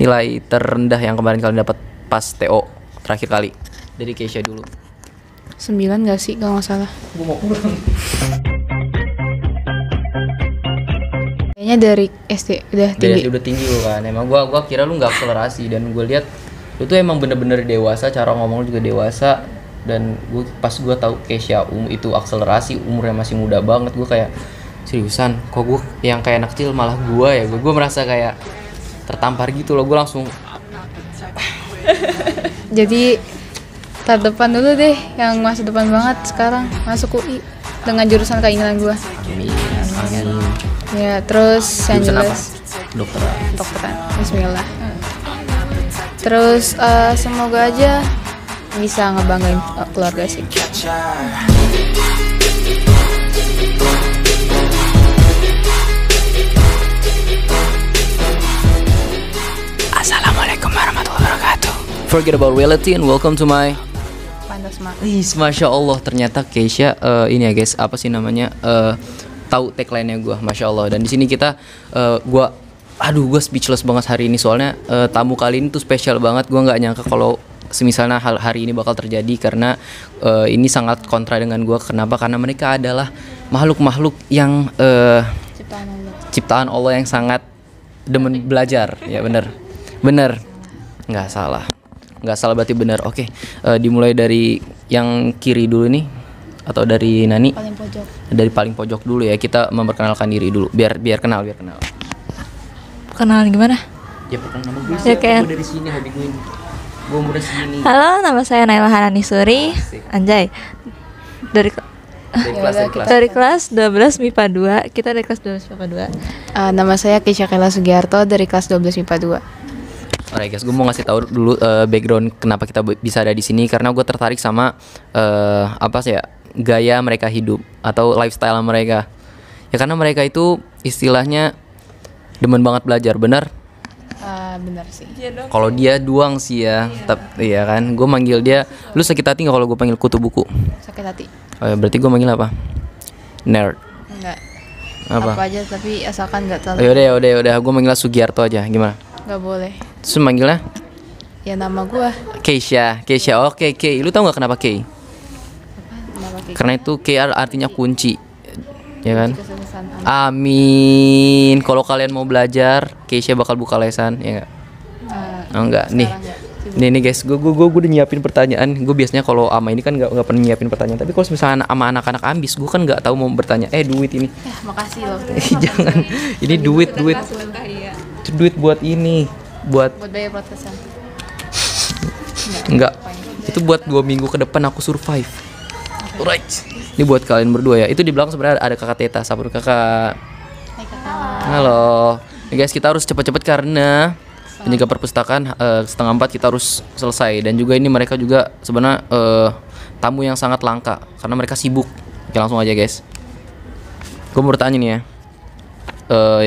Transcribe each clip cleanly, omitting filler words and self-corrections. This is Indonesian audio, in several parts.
nilai terendah yang kemarin kalian dapat pas TO terakhir kali? Dari Keisha dulu. 9 gak sih kalau nggak salah? Gue mau kurang. Kayaknya dari SD udah tinggi. Dari udah tinggi lu kan. Emang gua kira lu nggak akselerasi, dan gue lihat lu tuh emang bener-bener dewasa, cara ngomong lu juga dewasa. Dan pas gue tahu Keisha itu akselerasi, umurnya masih muda banget, gue kayak seriusan, kok gue yang kayak anak kecil malah gue merasa kayak tertampar gitu loh. Gue langsung Jadi terdepan dulu deh, yang masa depan banget sekarang masuk UI dengan jurusan keinginan gue. amin. Ya terus yang Jurusan jelas dokteran. Bismillah. Terus semoga aja bisa ngebanggain keluarga sih. Assalamualaikum warahmatullahi wabarakatuh. Forget about reality and welcome to my Pantasma. Masya Allah, ternyata Keisha ini ya guys, apa sih namanya, tahu tagline-nya gue, Masya Allah. Dan di sini kita gue speechless banget hari ini, soalnya tamu kali ini tuh spesial banget. Gue nggak nyangka kalau semisalnya hal hari ini bakal terjadi, karena ini sangat kontra dengan gue. Kenapa? Karena mereka adalah makhluk-makhluk yang ciptaan Allah yang sangat demen belajar. Ya bener, nggak salah berarti bener. Oke, dimulai dari yang kiri dulu nih, atau dari Nani? Paling pojok. Dari paling pojok dulu ya, kita memperkenalkan diri dulu, biar kenal. Kenalan gimana? Ya perkenalan nama gue Ya, siapa? kan? Gue dari sini, hobi gue ini. Gue umurnya segini. Halo, nama saya Naila Hanani Suri. Anjay. Dari Dari kelas 12 MIPA 2. Kita dari kelas 12 MIPA 2. Nama saya Keisha Kela Sugiarto dari kelas 12 MIPA 2. Alright guys, gue mau ngasih tahu dulu background kenapa kita bisa ada di sini, karena gue tertarik sama gaya mereka hidup atau lifestyle mereka. Ya karena mereka itu istilahnya demen banget belajar, benar? Benar sih. Kalau dia doang sih ya, iya kan. Gue manggil dia, lu sakit hati nggak kalau gue panggil kutu buku? Sakit hati. Oh ya, berarti gue manggil apa? Nerd. Enggak. Apa Apa aja tapi asalkan enggak terlalu. Yaudah, gue manggil Sugiarto aja, gimana? Enggak boleh. Terus manggilnya? Ya nama gua. Keisha. Oke, Kei. Lu tau nggak kenapa Kei? Nama Keisha. Karena itu Kei artinya kunci, ya kan? Kesuksesan. Amin. Kalau kalian mau belajar, Keisha bakal buka lesan, ya nggak? Oh enggak, nih. Nih guys, gue udah nyiapin pertanyaan. Gue biasanya kalau ama ini kan nggak pernah nyiapin pertanyaan. Tapi kalau misalnya sama anak-anak ambis, gue kan nggak tahu mau bertanya. Duit ini. Ya, makasih loh. Jangan. Ini duit. Itu duit buat ini, buat bayar podcastan. enggak. Itu buat 2 minggu ke depan aku survive. Alright. Ini buat kalian berdua ya. Itu di belakang sebenarnya ada kakak Teta, sabar kakak. Hai kakak. Halo. Guys, kita harus cepet-cepet karena penjaga perpustakaan 3:30 kita harus selesai. Dan juga ini mereka juga sebenarnya tamu yang sangat langka karena mereka sibuk. Oke, langsung aja guys. Gue mau bertanya nih ya,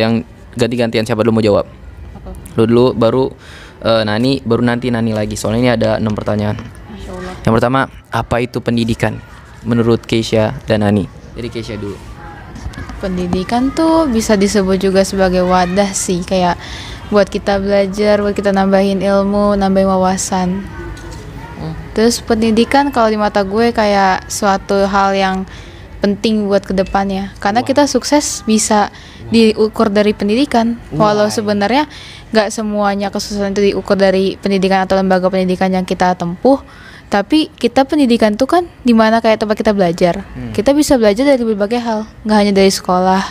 yang ganti-gantian siapa dulu mau jawab? Lu dulu, baru Nani, baru nanti Nani lagi. Soalnya ini ada 6 pertanyaan. Masya Allah. Yang pertama, apa itu pendidikan menurut Keisha dan Nani? Jadi Keisha dulu. Pendidikan tuh bisa disebut juga sebagai wadah sih, kayak buat kita belajar, buat kita nambahin ilmu, nambahin wawasan. Terus pendidikan kalau di mata gue kayak suatu hal yang penting buat kedepannya, karena kita sukses bisa diukur dari pendidikan. Walau sebenarnya nggak semuanya kesuksesan itu diukur dari pendidikan atau lembaga pendidikan yang kita tempuh, tapi kita pendidikan tuh kan dimana kayak tempat kita belajar. Kita bisa belajar dari berbagai hal, nggak hanya dari sekolah,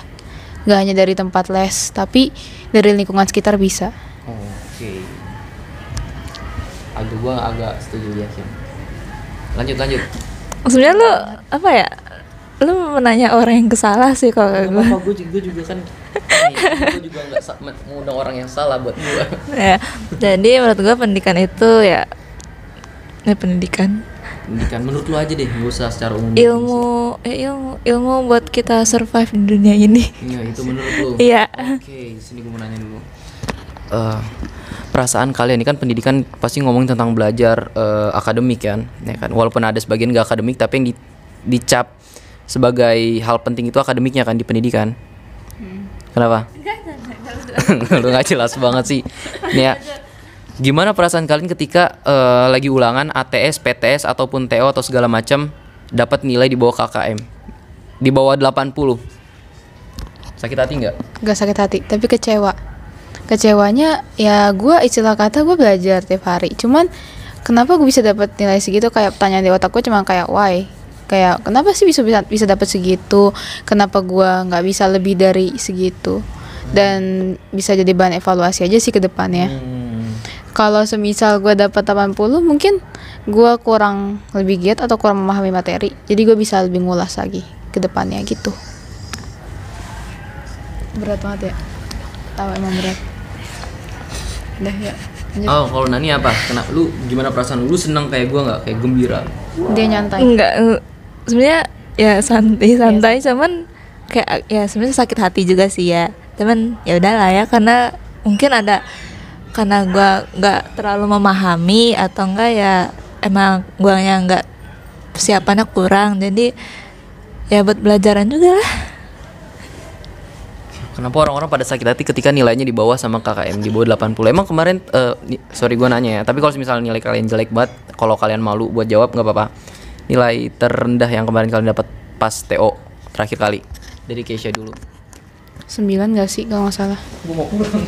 nggak hanya dari tempat les, tapi dari lingkungan sekitar bisa. Oke. Gua agak setuju ya, Kim. Lanjut. Sebenarnya lu apa ya? Lu menanya orang yang kesalah sih kalau gue. Gue juga kan. Gue juga nggak mengundang orang yang salah buat gue. Ya, jadi menurut gue pendidikan itu ya pendidikan. Pendidikan menurut lu aja deh, nggak usah secara umum. Ilmu buat kita survive di dunia ini. Iya, itu menurut lu. Iya. Oke, sini gue mau nanya dulu. Perasaan kalian ini kan pendidikan pasti ngomongin tentang belajar akademik kan, ya kan. Walaupun ada sebagian nggak akademik, tapi yang dicap sebagai hal penting itu akademiknya kan di pendidikan. Kenapa? Lu nggak jelas banget sih. Nih ya, Gimana perasaan kalian ketika lagi ulangan ATS, PTS ataupun TO atau segala macam dapat nilai di bawah KKM? Di bawah 80. Sakit hati nggak? Gak sakit hati, tapi kecewa. Kecewanya ya gue istilah kata gue belajar tiap hari. Cuman kenapa gue bisa dapat nilai segitu? Kayak pertanyaan di otak gue cuma kayak why? Kayak kenapa sih bisa dapat segitu? Kenapa gue nggak bisa lebih dari segitu? Dan bisa jadi bahan evaluasi aja sih ke depannya. Kalau semisal gue dapat 80, mungkin gue kurang lebih giat atau kurang memahami materi. Jadi gue bisa lebih ngulas lagi ke depannya gitu. Berat banget ya? Tahu emang berat. Udah ya. Lanjut. Oh, kalau Nani apa? Kenapa lu gimana perasaan lu? Senang kayak gua nggak? Kayak gembira? Dia nyantai. Enggak, sebenarnya ya santai-santai, cuman kayak ya sebenarnya sakit hati juga sih ya. Cuman ya udahlah ya, karena mungkin karena gua nggak terlalu memahami atau enggak ya emang guanya nggak persiapannya kurang, jadi ya buat pelajaran juga lah. Kenapa orang-orang pada sakit hati ketika nilainya di bawah sama KKM di bawah 80? Emang kemarin sorry gue nanya ya, tapi kalau misalnya nilai kalian jelek banget, kalau kalian malu buat jawab nggak apa-apa. Nilai terendah yang kemarin kalian dapat pas TO terakhir kali dari Keisha dulu. 9 gak sih kalau nggak salah? Gue mau pulang.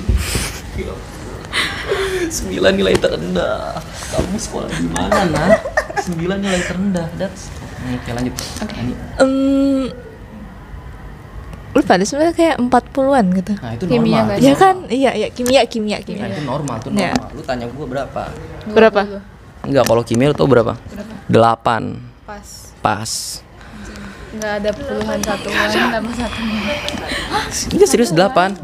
9 nilai terendah. Kamu sekolah di mana, nah? 9 nilai terendah. Oke, lanjut. Lupa deh, sebenarnya kayak 40-an gitu. Nah, itu Kimia normal. nggak Itu Ya normal. kan? Iya, kimia. Nah, itu normal, itu Ya. normal. Lu tanya gue berapa? Berapa? Enggak, kalau kimia lu tau berapa? 8. Pas. Pas. Nggak ada puluhan satuan tambah satuan. Enggak, serius 8.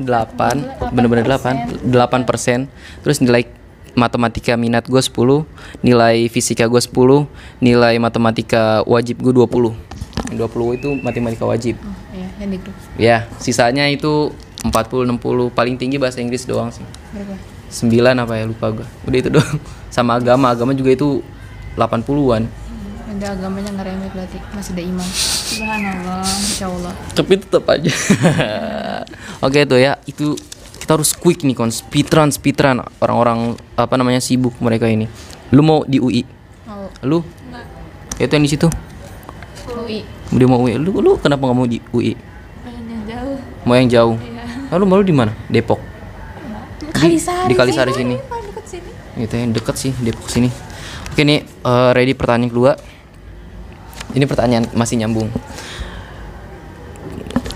Bener-bener 8%. Terus nilai matematika minat gue 10, nilai fisika gue 10, nilai matematika wajib gue 20. Yang 20 itu matematika wajib. Iya, yang di grup. Ya, sisanya itu 40, 60. Paling tinggi bahasa Inggris doang sih. Berapa? 9 apa ya, lupa gue. Udah itu doang. Sama agama juga itu 80-an. Ada agamanya nggak remeh berarti masih ada iman. Subhanallah, insya Allah. Tapi tetap aja. Oke tuh ya, itu kita harus quick nih speedrun orang-orang apa namanya sibuk mereka ini. Lu mau di UI? Mau Lu? Itu yang di situ. UI. Dia mau UI. Lu kenapa nggak mau di UI? Yang jauh. Mau yang jauh. Lalu malu di mana? Depok. Di Kalisari sini. Dekat sini. Gitu ya, deket sih Depok sini. Oke nih, ready pertanyaan kedua. Ini pertanyaan masih nyambung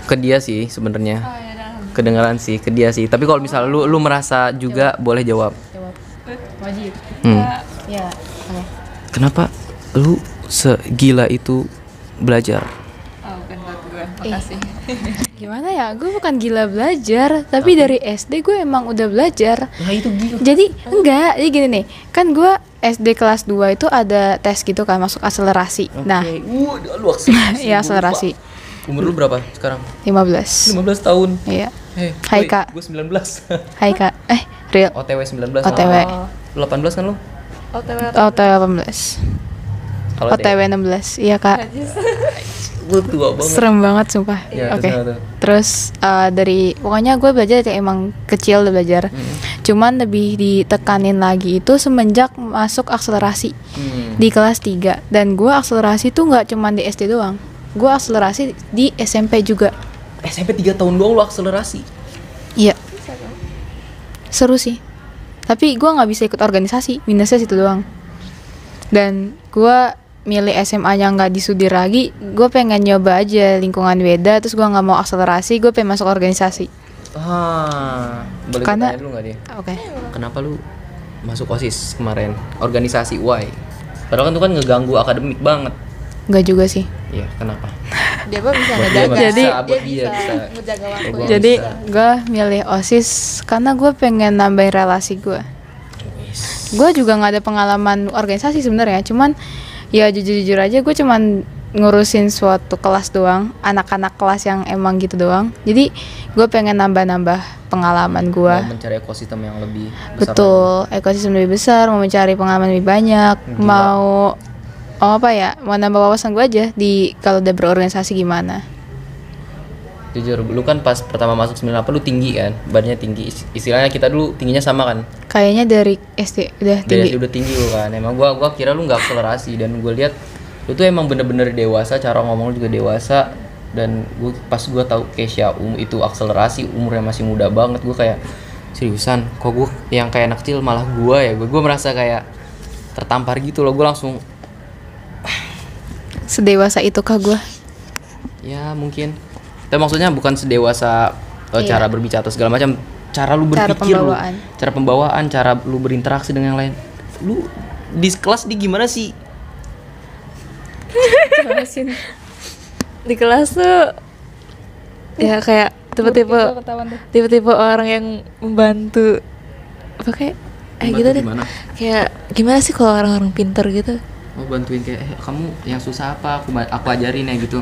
ke dia sih sebenarnya. Kedengaran sih ke dia sih. Tapi kalau misal lu merasa juga boleh jawab. Jawab. Wajib. Ya. Oke. Kenapa lu segila itu belajar? Oh, bukan buat gue. Makasih. Gimana ya? Gue bukan gila belajar, tapi dari SD gue emang udah belajar. Nah itu gila. Jadi enggak, jadi gini nih. Kan gue SD kelas 2 itu ada tes gitu kan, masuk akselerasi. Nah, Lu akselerasi. ya akselerasi. Umur lu berapa sekarang? 15. 15 tahun. Iya. Hai, Kak. Gue 19. Hai Kak. Real. OTW 19. OTW. Lu 18 kan lu? OTW. OTW 18. Kalau OTW 16. Iya, Kak. Lu tua banget. Serem banget sumpah. Ya, Oke. terus. Terus dari pokoknya gue belajar dari emang kecil udah belajar. Cuman lebih ditekanin lagi itu semenjak masuk akselerasi di kelas 3. Dan gue akselerasi tuh nggak cuman di SD doang. Gue akselerasi di SMP juga. SMP 3 tahun doang lu akselerasi. Iya. Seru sih. Tapi gue nggak bisa ikut organisasi, minusnya situ doang. Dan gue milih SMA yang nggak di Sudir lagi. Gue pengen nyoba aja lingkungan beda. Terus gue nggak mau akselerasi. Gue pengen masuk organisasi. Boleh Karena- tanya dulu nggak dia? Oke. Kenapa lu masuk OSIS kemarin? Organisasi, why? Padahal kan itu kan ngeganggu akademik banget. Nggak juga sih. Iya, kenapa? Dia bisa Buat dia ngejaga. mah Jadi- bisa, buat dia bisa. Ngejaga waktu. Gua Jadi bisa. gue milih OSIS karena gue pengen nambahin relasi gue. Wis. Gue juga nggak ada pengalaman organisasi sebenarnya. Cuman ya jujur-jujur aja gue cuman ngurusin suatu kelas doang, anak-anak kelas yang emang gitu doang. Jadi gue pengen nambah-nambah pengalaman gue. Mau mencari ekosistem yang lebih besar. Betul, ekosistem lebih besar, mau mencari pengalaman lebih banyak, Gila. mau apa ya, mau nambah wawasan gue aja di kalau udah berorganisasi gimana. Jujur, lu kan pas pertama masuk 98 lu tinggi kan, badannya tinggi. Istilahnya kita dulu tingginya sama kan. Kayaknya dari SD udah Dari tinggi. SD udah tinggi lu kan. Emang gua kira lu nggak akselerasi, dan gue lihat lu tuh emang bener-bener dewasa, cara ngomong lu juga dewasa. Dan pas gue tahu Keisha itu akselerasi, umurnya masih muda banget, gue kayak seriusan, kok gue yang kayak anak kecil malah gue merasa kayak tertampar gitu loh. Gue langsung Sedewasa itu kah gue? ya mungkin, tapi maksudnya bukan sedewasa Iya. cara berbicara atau segala macam, cara lu Cara berpikir, pembawaan. cara pembawaan, cara lu berinteraksi dengan yang lain. Lu di kelas di gimana sih? Jelasin. Di kelas tuh ya kayak tipe-tipe orang yang membantu apa kayak Membantu gitu deh. gimana? Kayak gimana sih kalau orang-orang pinter gitu? Mau bantuin kayak kamu yang susah apa, aku ajarin ya gitu.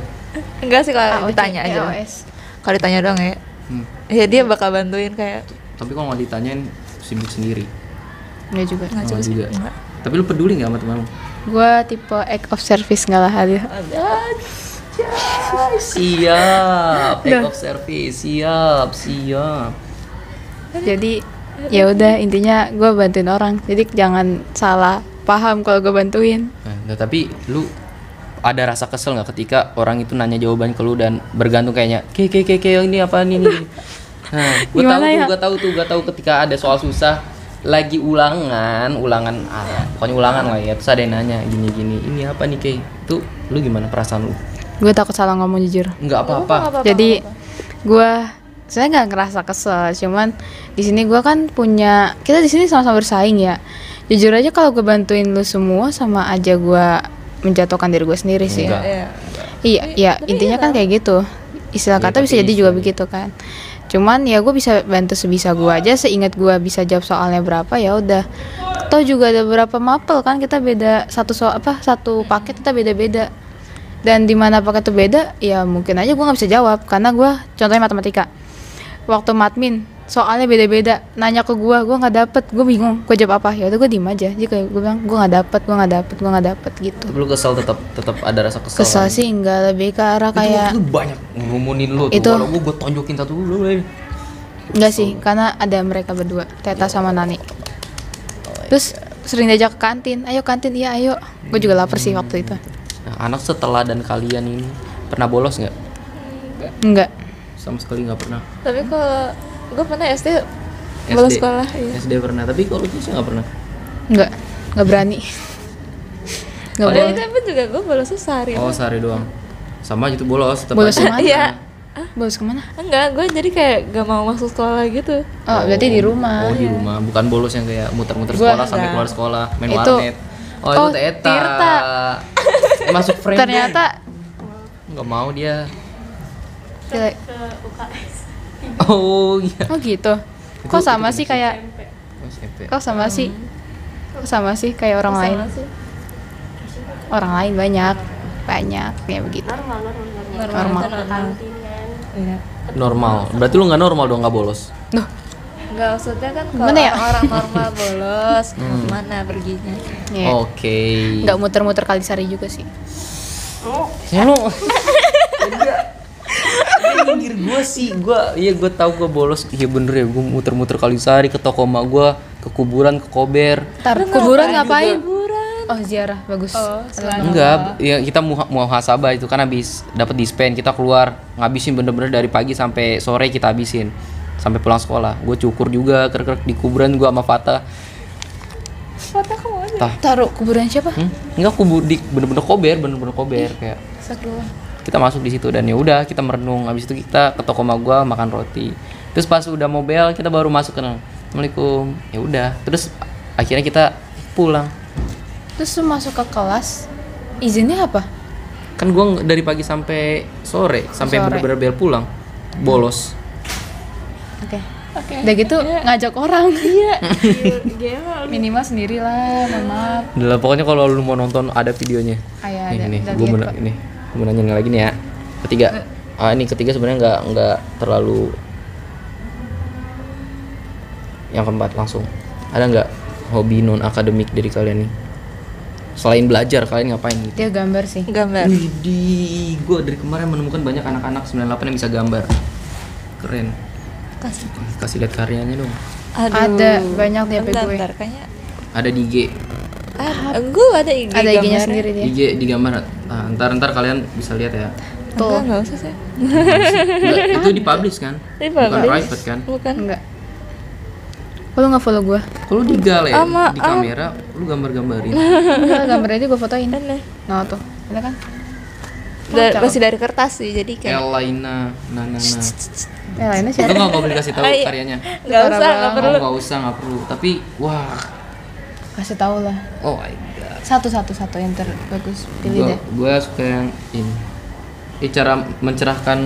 Enggak sih kalau AOC, ditanya aja. AOS. Kalau ditanya doang ya. Hmm. Ya dia bakal bantuin kayak Tapi kalau nggak ditanyain sibuk sendiri. Enggak juga. nggak Oh, sih. juga. Enggak. Tapi lu peduli nggak sama teman lu? Gue tipe act of service nggak lah hadir. Siap, Udah. act of service, siap. Jadi ya udah intinya gue bantuin orang. Jadi jangan salah paham kalau gue bantuin. Nah, tapi lu ada rasa kesel nggak ketika orang itu nanya jawaban ke lu dan bergantung kayaknya, ini apa nih? Nah, gue tahu Gimana ya? tuh, gue tahu ketika ada soal susah lagi ulangan, pokoknya ulangan lah ya. Terus ada yang nanya gini, ini apa nih kayak itu, lu gimana perasaan lu? Gue takut salah ngomong jujur. Nggak apa-apa. Jadi gue saya nggak ngerasa kesel, cuman di sini gue kan punya, kita di sini sama-sama bersaing ya. Jujur aja kalau gue bantuin lu semua sama aja gue menjatuhkan diri gue sendiri sih. Enggak. Iya. Iya, intinya kan kayak gitu. Istilah Iya, kata bisa tapi jadi juga istilah. begitu kan. Cuman ya gue bisa bantu sebisa gue aja, seingat gue bisa jawab soalnya berapa ya udah. Toh juga ada beberapa mapel kan, kita beda satu paket kita beda-beda. Dan di mana paket itu beda, ya mungkin aja gue nggak bisa jawab karena gue contohnya matematika. Waktu matmin soalnya beda-beda, nanya ke gue nggak dapet, gue bingung, gue jawab apa, ya udah gue diem aja. Jadi kayak gue bilang gue nggak dapet gitu. Tapi lu kesel, tetap ada rasa kesel. Kesel kan? sih enggak, lebih ke arah Itu kayak waktu itu banyak ngumumin lu tuh. Itu- Walau gue tonjokin satu dulu. enggak sih, karena ada mereka berdua, Teta sama Nani. Terus sering diajak ke kantin, ayo kantin, iya ayo. Gue juga lapar sih waktu itu. Nah, anak setelah dan kalian ini pernah bolos nggak? Enggak. Sama sekali nggak pernah. Tapi kalau gue pernah SD bolos sekolah, iya. SD pernah, tapi kalau Kisha nggak pernah. Enggak berani. Enggak Udah boleh. itu pun juga gue bolosnya sehari. Oh, sehari doang. Sama aja tuh bolos, tetap Bolos aja. kemana? Iya. Bolos kemana? Enggak, gue jadi kayak gak mau masuk sekolah gitu. Oh, berarti di rumah. Oh, di rumah. Bukan bolos yang kayak muter-muter Gua sekolah sampai enggak. keluar sekolah, main Itu- warnet. Oh, itu Oh, Teta. Tirta. Masuk frame. Ternyata nggak mau dia. Gila- Oh, iya. oh gitu. Kok Itu- sama itu sih kayak Oh, SMP. kok sama sih? Kok sama sih kayak orang lain? Orang lain banyak ya begitu. Normal. Iya. Normal. Berarti lu nggak normal dong, nggak bolos. Duh, Enggak, maksudnya kan kalau Gimana ya? orang normal bolos, kemana perginya? ya. Oke. Nggak muter-muter Kalisari juga sih. Ya lu. Dia nyindir gue sih, gue tahu gue bolos. Iya bener ya, gue muter-muter Kalisari ke toko emak gue, ke kuburan, ke Kober. Ntar kuburan ngapain? Oh ziarah, bagus. Enggak, ya kita muhasabah itu kan habis dapat dispen, kita keluar ngabisin bener-bener dari pagi sampai sore kita habisin sampai pulang sekolah. Gue cukur juga kerek di kuburan gue sama Fata. Foto kamu ada? Tah, Taruh kuburan siapa? enggak di bener-bener kober kayak kita masuk di situ dan ya udah kita merenung. Habis itu kita ke toko emak gue makan roti. Terus pas udah mau bel kita baru masuk ke Assalamualaikum. Ya udah, terus akhirnya kita pulang. Terus lu masuk ke kelas, izinnya apa? Kan gue dari pagi sampai sore sampai Sore. bener-bener bel pulang bolos. Oke. Udah gitu ngajak orang. Iya. Gimana? Minimal sendiri lah, mohon maaf. Udah lah, pokoknya kalau lu mau nonton ada videonya. Ayah Nih, ada. nih, udah gue lihat, Pak. mau nanya lagi nih ya. Ketiga. Ini ketiga sebenarnya nggak terlalu. Yang keempat langsung. Ada nggak hobi non akademik dari kalian nih? Selain belajar, kalian ngapain gitu? Dia gambar sih. Gambar. Widih, gue dari kemarin menemukan banyak anak-anak 98 yang bisa gambar. Keren. Kasih lihat karyanya dong. Ada, banyak di HP gue. Bentar, kayaknya Ada di IG. gue ada IG. Ada IG-nya gambarnya. sendiri dia. IG digambar. Nah, ntar kalian bisa lihat ya. Tuh. Enggak usah sih. Enggak, itu dipublish kan? Bukan private kan? Bukan. Enggak. Kok lu nggak follow gue? Kalau di galeri, Ama- di kamera, lu gambar-gambarin. Enggak, gambarnya aja gue fotoin. Aneh. Nah tuh, ada kan? Masih dari kertas sih, jadi kayak Elaina, Nana. Lainnya Itu siapa? nggak boleh dikasih tahu Ay, karyanya. nggak usah, nggak Oh, perlu. nggak perlu. Tapi wah, Kasih tahu lah. oh my god. Satu yang terbagus. Pilih deh. Gue suka yang ini. Cara mencerahkan.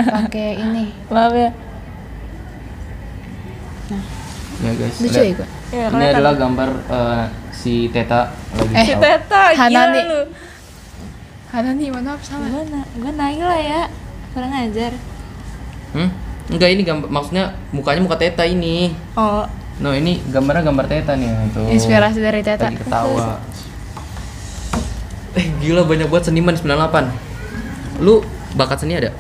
Pakai ini. Maaf ya. Ya guys. Lucu ya gue. Ya, Ini adalah gambar si Teta lagi Eh, Si tahu. Teta, Hanani. gila lu. Hana nih, mohon maaf sama. Gue Naila ya, kurang ajar. Enggak, ini gambar, maksudnya mukanya muka Teta ini. Oh, No, ini gambarnya gambar Teta nih tuh. Inspirasi dari Teta. Lagi ketawa. Gila banyak buat seniman di 98. Lu bakat seni ada?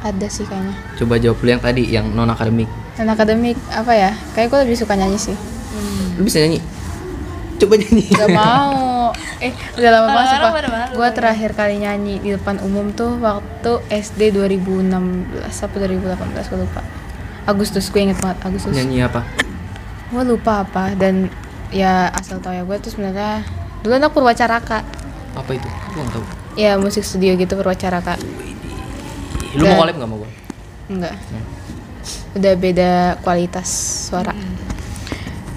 Ada sih kayaknya. Coba jawab lu yang tadi, yang non akademik. Dan akademik apa ya? Kayak gue lebih suka nyanyi sih. Lu bisa nyanyi? Coba nyanyi. Gak mau. Udah lama banget Orang-orang sumpah. pada malu. Gue terakhir kali nyanyi di depan umum tuh waktu SD 2016 atau 2018 gue lupa. Agustus, gue inget banget Agustus. Nyanyi apa? Gue lupa apa, dan ya asal tau ya gue tuh sebenarnya dulu anak Purwacaraka. Apa itu? Gua nggak tahu. Ya musik studio gitu Purwacaraka. Lu mau Dan- collab nggak sama gua? Enggak. Udah beda kualitas suara.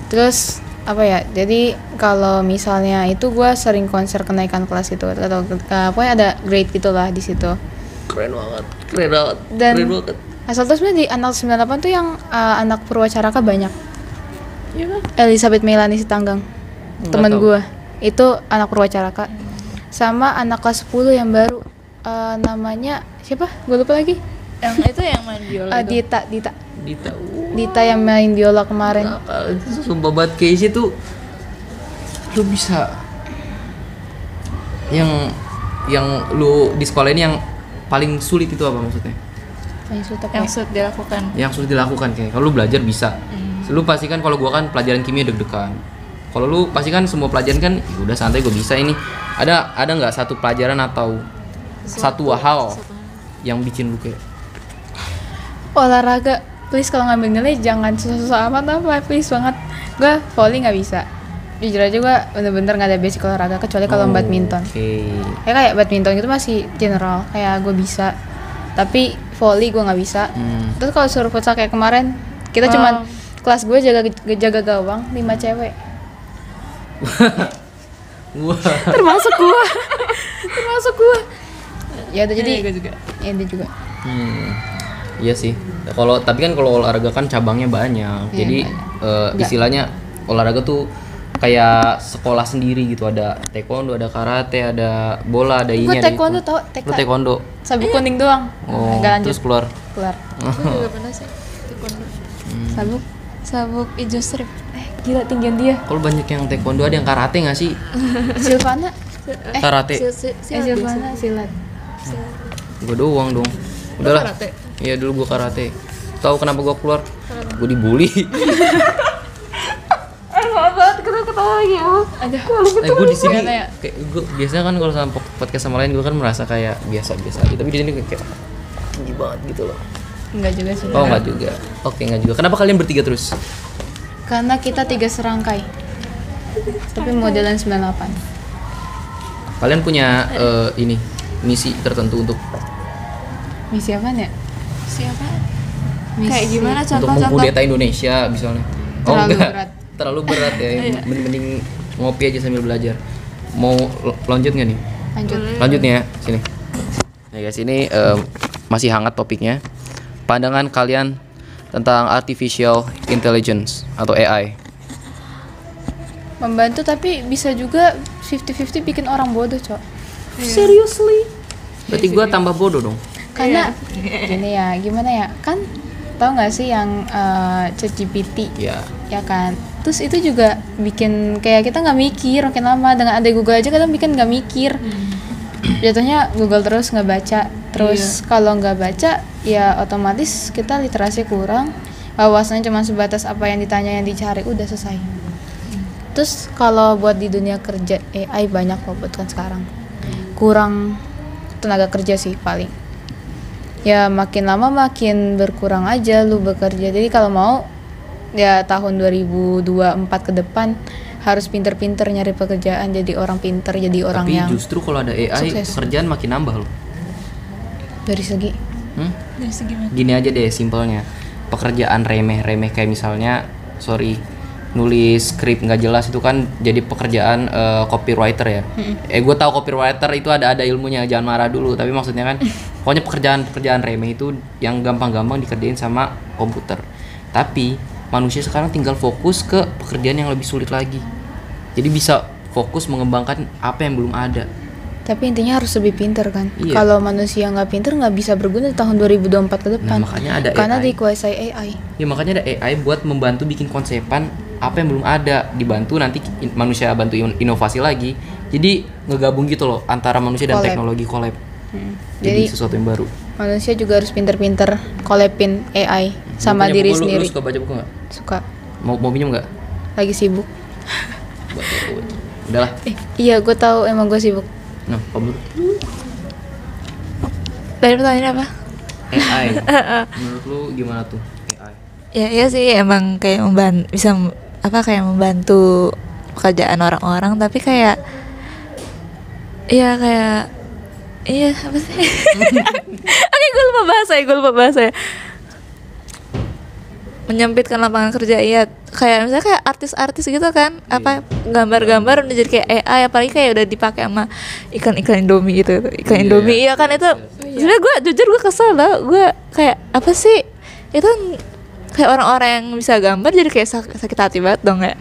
Terus apa ya? Jadi kalau misalnya itu gue sering konser kenaikan kelas itu atau pokoknya ada grade gitulah di situ. Keren banget. Keren banget. Dan Keren banget. asal tuh sebenarnya di anak 98 tuh yang anak Purwacaraka banyak. Iya kan? Elizabeth Melani Sitanggang. Nggak Temen tahu. gue. Itu anak Purwacaraka. Sama anak kelas 10 yang baru namanya siapa? Gue lupa lagi. yang itu yang main biola itu. Dita. Dita. Dita yang main biola kemarin. Itu sumpah banget Casey tuh. Lu bisa yang lu di sekolah ini yang paling sulit itu apa maksudnya? Yang sulit apa Yang ya? sulit dilakukan. Yang sulit dilakukan kayak kalau lu belajar bisa. Lu pasti kan kalau gua kan pelajaran kimia deg-degan. Kalau lu pasti kan semua pelajaran kan ya udah santai gue bisa ini. Ada nggak satu pelajaran atau satu hal yang bikin lu kayak Olahraga, please kalau ngambil nilai jangan susah-susah amat apa, please banget. Gue volley nggak bisa. Jujur aja gue bener-bener nggak ada basic olahraga kecuali kalau badminton. Oke. Ya kayak badminton itu masih general, kayak gue bisa. Tapi volley gue nggak bisa. Terus kalau suruh futsal kayak kemarin, kita cuman kelas gue jaga gawang 5 cewek. Wah. Termasuk gue. Ya udah jadi. gue juga. Ya dia juga. Iya sih. Tapi kan kalau olahraga kan cabangnya banyak. Iya, Jadi istilahnya olahraga tuh kayak sekolah sendiri gitu. Ada taekwondo, ada karate, ada bola, ada ini. Gue ada taekwondo itu. tau, Lu taekwondo. sabuk kuning doang. Oh, Nggak lanjut. terus keluar. Gue juga pernah sih taekwondo. Sabuk hijau strip. Gila tinggian dia. Kalau banyak yang taekwondo ada yang karate nggak sih? Silvana. Karate. Silvana silat. Gue doang dong. Udahlah. karate? Iya dulu gue karate. Tahu kenapa gue keluar? Gue dibully. Maaf banget, ketawa lagi ya. Gue di sini Gimana ya? kayak gue biasanya kan kalau sama podcast sama lain gue kan merasa kayak biasa-biasa aja. Tapi di sini kayak tinggi banget gitu loh. Enggak juga sih. Oh nggak juga. Oke nggak juga. Kenapa kalian bertiga terus? Karena kita 3 serangkai. Tapi modelan 98. Kalian punya ini misi tertentu untuk Misi apa ya? Siapa? Misi. Kayak gimana untuk contoh-contoh? mengkudeta Indonesia misalnya? Terlalu enggak. berat. Terlalu berat ya. Mending ngopi aja sambil belajar. Mau lanjut nggak nih? Lanjut. Lanjut nih ya, sini. Ya guys, ini masih hangat topiknya. Pandangan kalian tentang artificial intelligence atau AI. Membantu tapi bisa juga 50-50 bikin orang bodoh, Cok. Seriously? Berarti gua tambah bodoh dong. Karena gini ya, gimana ya? Kan tahu nggak sih yang ChatGPT Ya. ya kan, terus itu juga bikin kayak kita nggak mikir makin lama. Dengan ada Google aja kadang bikin nggak mikir, jatuhnya Google terus nggak baca terus. Kalau nggak baca ya otomatis kita literasi kurang, wawasannya cuma sebatas apa yang ditanya yang dicari udah selesai. Terus kalau buat di dunia kerja AI banyak loh buat kan sekarang, kurang tenaga kerja sih paling. Ya makin lama makin berkurang aja lu bekerja. Jadi kalau mau ya tahun 2024 ke depan harus pinter-pinter nyari pekerjaan, jadi orang pinter, jadi orang Tapi yang justru kalau ada AI sukses. pekerjaan makin nambah loh. dari segi Dari segi mana? Gini aja deh simpelnya, pekerjaan remeh-remeh kayak misalnya nulis skrip nggak jelas itu kan jadi pekerjaan copywriter ya. Gue tahu copywriter itu ada ilmunya, jangan marah dulu, tapi maksudnya kan pokoknya pekerjaan remeh itu yang gampang-gampang dikerjain sama komputer. Tapi manusia sekarang tinggal fokus ke pekerjaan yang lebih sulit lagi, jadi bisa fokus mengembangkan apa yang belum ada. tapi intinya harus lebih pinter kan. Iya. Kalau manusia nggak pinter nggak bisa berguna di tahun 2024 ke depan. Nah, makanya ada karena AI. dikuasai AI. Ya makanya ada AI buat membantu bikin konsepan apa yang belum ada, dibantu nanti manusia bantu inovasi lagi. Jadi ngegabung gitu loh antara manusia dan Collab. teknologi collab. Jadi Jadi sesuatu yang baru. manusia juga harus pinter-pinter collabin AI sama Bukunya diri buku, sendiri. Lu suka baca buku nggak? Suka. Mau pinjam nggak? Lagi sibuk. Baca. Udahlah. Iya, gue tahu emang gue sibuk. Nah, kamu Dari pertanyaan apa? AI. Menurut lu gimana tuh AI? Ya iya sih, emang kayak kayak membantu pekerjaan orang-orang, tapi kayak iya apa sih? Oke, gue lupa bahasa ya. Menyempitkan lapangan kerja, iya. Kayak misalnya kayak artis-artis gitu kan, apa gambar-gambar udah jadi kayak AI, apalagi kayak udah dipakai sama iklan Indomie gitu. Iklan Iya. Indomie, iya kan itu. Sebenarnya gue jujur gue kesel loh. Gue kayak apa sih? Itu kayak orang-orang yang bisa gambar jadi kayak sakit hati banget dong ya.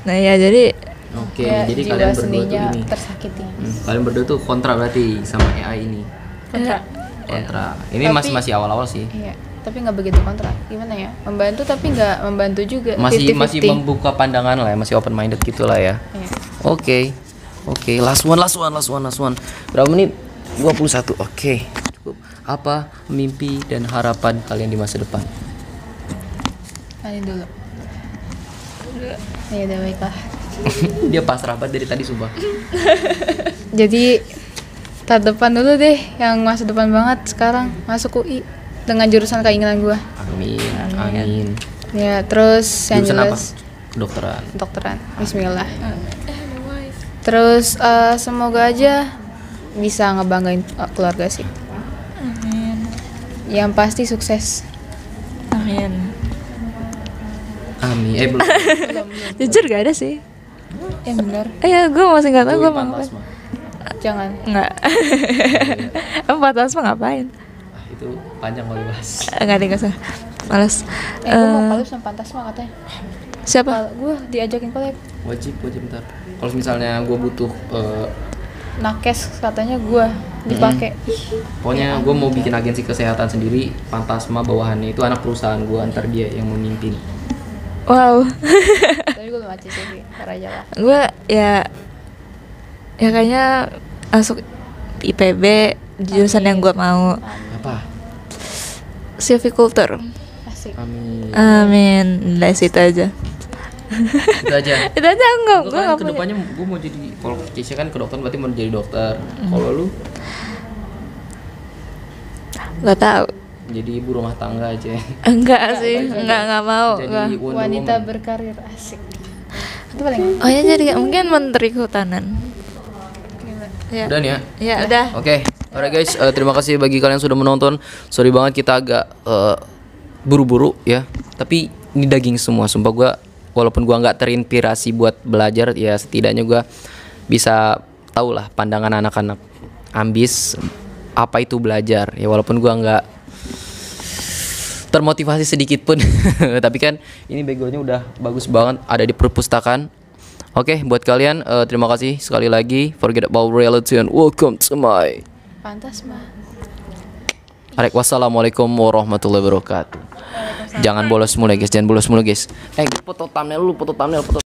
Nah ya jadi Oke, Ya, jadi jiwa kalian berdua tuh seninya ini. tersakiti. Kalian berdua tuh kontra berarti sama AI ini. Kontra. Kontra. Ini Tapi- masih awal-awal sih. Iya, tapi nggak begitu kontra. Gimana ya? Membantu tapi nggak membantu juga. Masih 50-50. membuka pandangan lah ya, masih open minded gitu lah ya. Iya. Oke, last one. Berapa menit? 21. Oke, cukup. Apa mimpi dan harapan kalian di masa depan? Tanya dulu. Ya udah baiklah. Dia pasrah banget dari tadi sumpah. Jadi tahap depan dulu deh, yang masa depan banget sekarang masuk UI dengan jurusan keinginan gua. Amin. Ya terus yang Jurusan apa? jelas Kedokteran. dokteran. Bismillah. Terus semoga aja bisa ngebanggain keluarga sih. Yang pasti sukses. amin. Amin. Belum. Jujur gak ada sih. Bener. Gue masih nggak tahu gue mau Pantas ngapain. mah. Jangan. Nggak. Emang Pantas mah ngapain? Itu panjang kalau dibahas. Nggak ada, nggak usah. Males. Gue mau collab sama Pantasma katanya. Siapa? Kalau gue diajakin collab. Wajib ntar. Kalau misalnya gue butuh Nakes katanya gue dipakai. pokoknya gue mau bikin agensi kesehatan sendiri, Fantasma bawahannya itu anak perusahaan gue, ntar dia yang memimpin. Wow. Tapi gue belum baca sih, ntar aja lah. Gue ya kayaknya masuk IPB jurusan yang gue mau. Apa? Silviculture. Asik. Amin. Amin. Dari situ aja. Itu aja. Itu aja enggak. Gue Gue kan nggak punya. kedepannya gue mau jadi, kalau Keisha kan kedokteran berarti mau jadi dokter. Kalau lu Nggak tahu. jadi ibu rumah tangga aja. Enggak sih. Nggak mau. Jadi Nggak. Wonder Wanita Woman. berkarir asik. Itu paling. Oh ya, jadi mungkin menteri kehutanan. Ya. Udah nih ya. Ya udah. Oke, alright guys, terima kasih bagi kalian yang sudah menonton. Sorry banget kita agak buru-buru ya. Tapi ini daging semua, sumpah gua. Walaupun gua nggak terinspirasi buat belajar, ya setidaknya gua bisa tahu lah pandangan anak-anak ambis apa itu belajar. Ya walaupun gua nggak termotivasi sedikit pun, tapi kan ini backgroundnya udah bagus banget, ada di perpustakaan. Oke, buat kalian terima kasih sekali lagi. Forget about reality and welcome to my Pantasma. Wassalamualaikum warahmatullahi wabarakatuh. Jangan bolos mulai guys, jangan bolos mulu guys. Foto thumbnail lu, foto thumbnail, foto